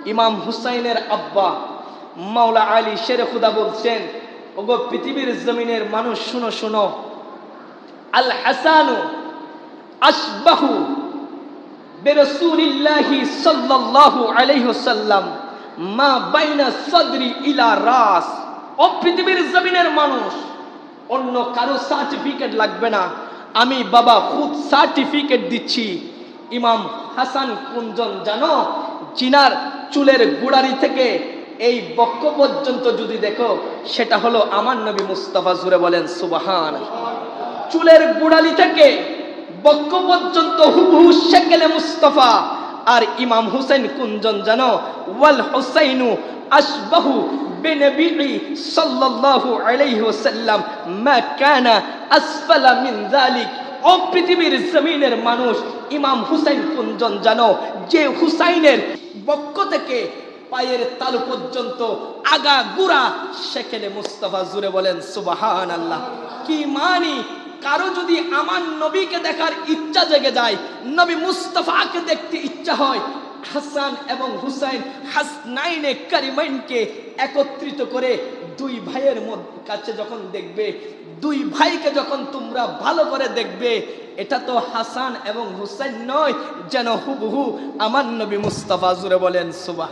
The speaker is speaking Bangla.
ইমাম হুসাইনের আব্বা মাওলা আলী শেরে খুদা বলছেন, ওগো পৃথিবীর জমিনের মানুষ শুনো শুনো, আল হাসানু আশবাহু বিরাসূলিল্লাহি সাল্লাল্লাহু আলাইহি ওয়াসাল্লাম মা বাইনা সাদরি ইলা রাস। ও পৃথিবীর জমিনের মানুষ, অন্য কারো সার্টিফিকেট লাগবে না, আমি বাবা খুদ সার্টিফিকেট দিচ্ছি। ইমাম হাসান কোনজন জানো? জিনার চুলের গুড়ারি থেকে এই বক্ষ পর্যন্ত যদি দেখো, সেটা হলো আমার নবী মুস্তাফা। জুড়ে বলেন সুবহান। চুলের গুড়ালি থেকে বক্ষ পর্যন্ত হুবহু শেকেলে মুস্তাফা। আর ইমাম হুসাইন কোনজন জানো? ওয়াল হুসাইনু আশবাহু বিনবী সাল্লাল্লাহু আলাইহি ওয়াসাল্লাম মা কানা আসফালা মিন যালিক। ও পৃথিবীর জমিনের মানুষ, ইমাম হুসাইন কোনজন জানো? যে হুসাইনের বক্ষ থেকে পায়ের তালু পর্যন্ত আগা গুড়া শেকেলে মুস্তাফা। জুড়ে বলেন সুবহানাল্লাহ। কি মানি? কারো যদি আমার নবীকে দেখার ইচ্ছা জেগে যায়, নবী মুস্তাফাকে দেখতে ইচ্ছা হয়, হাসান এবং হুসাইন হাসনাইনে কারিমাইনকে একত্রিত করে দুই ভাইয়ের কাছে যখন দেখবে, দুই ভাইকে যখন তোমরা ভালো করে দেখবে, এটা তো হাসান এবং হুসাইন নয়, যেন হুবহু আমার নবী মুস্তাফা। জুড়ে বলেন সুবহান।